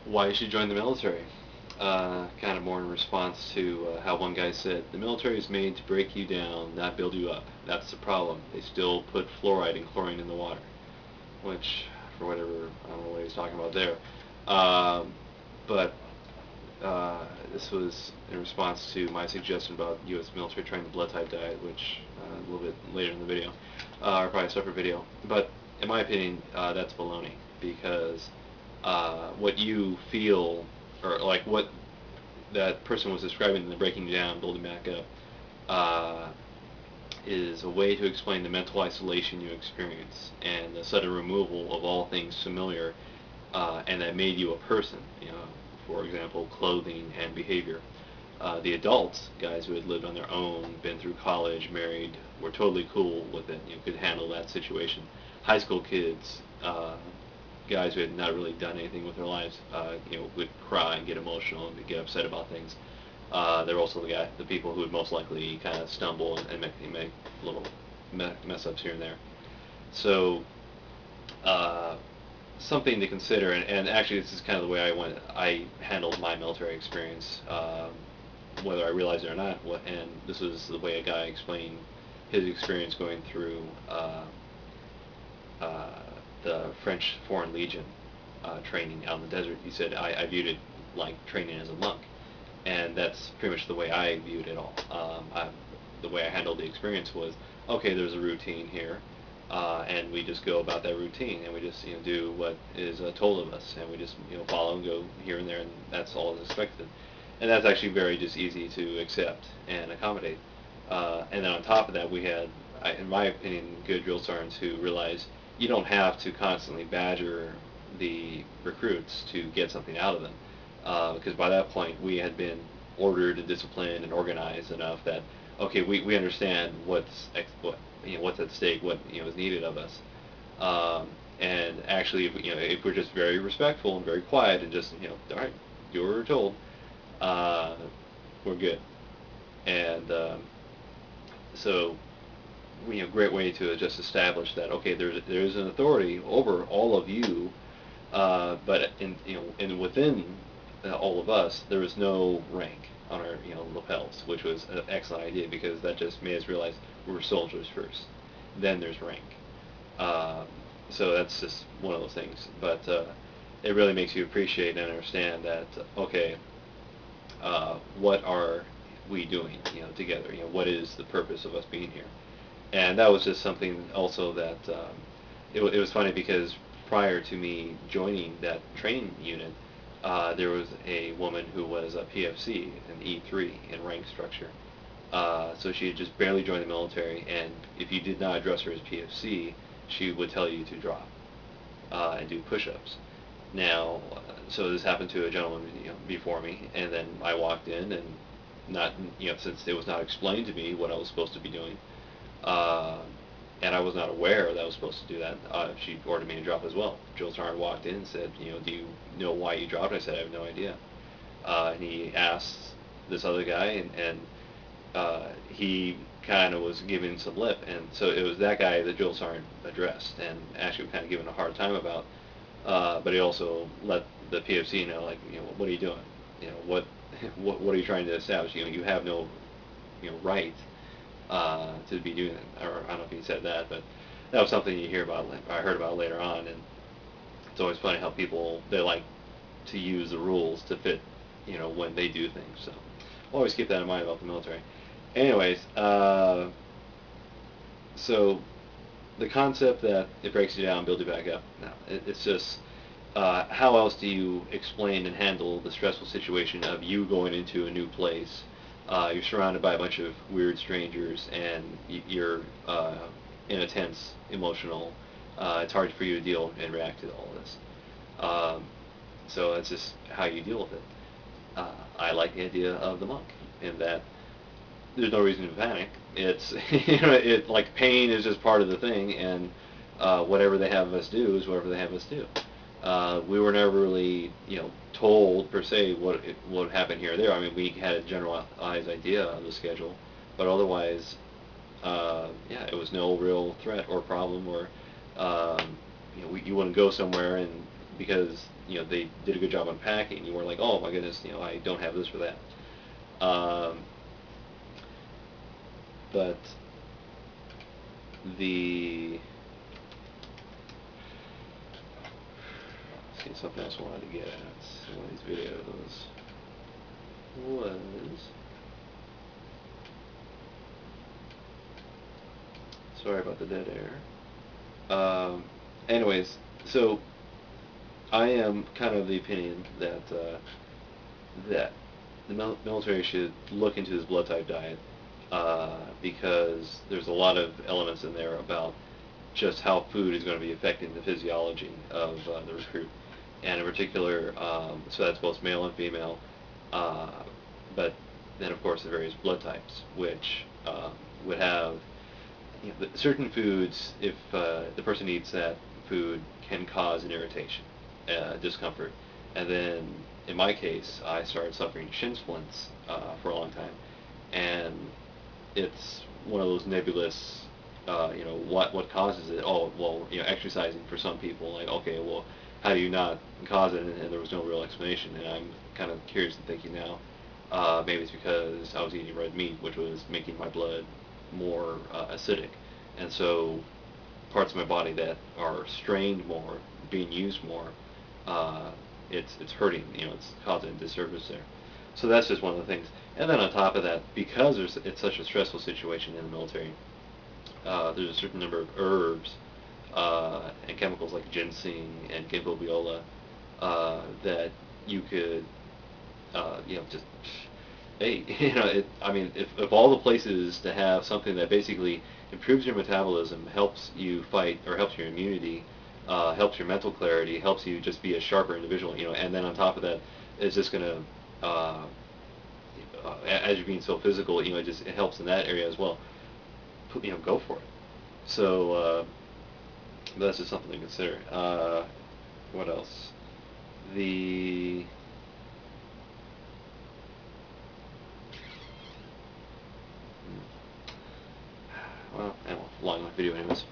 Why you should join the military. Kind of more in response to how one guy said, the military is made to break you down, not build you up. That's the problem. They still put fluoride and chlorine in the water, which, for whatever, I don't know what he's talking about there. Um, but this was in response to my suggestion about U.S. military trying the blood type diet, which a little bit later in the video, or probably a separate video. But in my opinion, that's baloney because what you feel, or like what that person was describing in the breaking down, building back up, uh, is a way to explain the mental isolation you experience and the sudden removal of all things familiar, and that made you a person. For example, clothing and behavior. The adults, guys who had lived on their own, been through college, married, were totally cool with it. Could handle that situation. High school kids, guys who had not really done anything with their lives, would cry and get emotional and get upset about things. They're also the people who would most likely kind of stumble and make little mess ups here and there. So uh, something to consider, and actually this is kind of the way I handled my military experience, whether I realized it or not. And this was the way a guy explained his experience going through uh, the French Foreign Legion training out in the desert. He said I viewed it like training as a monk, and that's pretty much the way I viewed it all. The way I handled the experience was, okay, there's a routine here, and we just go about that routine, and we just do what is told of us, and we just follow and go here and there, and that's all is expected, and that's actually very just easy to accept and accommodate. And then on top of that, we had, in my opinion, good drill sergeants who realized you don't have to constantly badger the recruits to get something out of them, because by that point we had been ordered and disciplined and organized enough that okay, we understand what's at stake, what is needed of us. And actually, if we're just very respectful and very quiet and just all right, you were told, uh, we're good. And so great way to just establish that okay, there's an authority over all of you, but and within all of us, there was no rank on our lapels, which was an excellent idea because that just made us realize we're soldiers first, then there's rank. Um, so that's just one of those things, but it really makes you appreciate and understand that okay, what are we doing together? What is the purpose of us being here? And that was just something also that it was funny because prior to me joining that training unit, there was a woman who was a PFC, an E3 in rank structure. So she had just barely joined the military, and if you did not address her as PFC, she would tell you to drop and do push-ups. Now, so this happened to a gentleman before me, and then I walked in, and not since it was not explained to me what I was supposed to be doing, uh, and I was not aware that I was supposed to do that. She ordered me to drop as well. Joe Sarn walked in and said, do you know why you dropped? I said, I have no idea. And he asked this other guy, and he kind of was giving some lip, and so it was that guy that Joel Sarn addressed, and actually kind of given a hard time about. But he also let the PFC know, like, what are you doing? What what are you trying to establish? You have no right to be doing it. Or I don't know if he said that, but that was something you hear about. I heard about later on, and it's always funny how people they like to use the rules to fit, when they do things. So always keep that in mind about the military. Anyways, so the concept that it breaks you down, builds you back up. No, it's just how else do you explain and handle the stressful situation of you going into a new place? You're surrounded by a bunch of weird strangers, and you're in a tense, emotional. It's hard for you to deal and react to all of this. Um, so that's just how you deal with it. I like the idea of the monk in that there's no reason to panic. It's it like pain is just part of the thing, and whatever they have us do is whatever they have us do. We were never really told per se what would happen here or there. I mean, we had a generalized idea of the schedule, but otherwise, yeah, it was no real threat or problem, or you wouldn't go somewhere and because they did a good job unpacking. You weren't like, oh my goodness, I don't have this or that. But the see, something else I wanted to get at in one of these videos was, sorry about the dead air. Anyways, so I am kind of the opinion that that the military should look into this blood type diet, because there's a lot of elements in there about just how food is going to be affecting the physiology of the recruit, and in particular, so that's both male and female, uh, but then of course the various blood types, which would have certain foods, if the person eats that food, can cause an irritation, discomfort. And then, in my case, I started suffering shin splints for a long time, and it's one of those nebulous, what causes it? Oh, well, exercising for some people, like, okay, well, how do you not cause it? And there was no real explanation, and I'm kind of curious and thinking now, maybe it's because I was eating red meat, which was making my blood more acidic, and so parts of my body that are strained more, being used more, it's hurting. It's causing a disservice there. So that's just one of the things. And then on top of that, because it's such a stressful situation in the military, there's a certain number of herbs and chemicals like ginseng and ginkgo biloba that you could, just hey, I mean, if all the places to have something that basically improves your metabolism, helps you fight, or helps your immunity, helps your mental clarity, helps you just be a sharper individual, and then on top of that, it's just going to, as you're being so physical, it helps in that area as well. Go for it. So that's just something to consider. What else? The Well, long enough video anyways.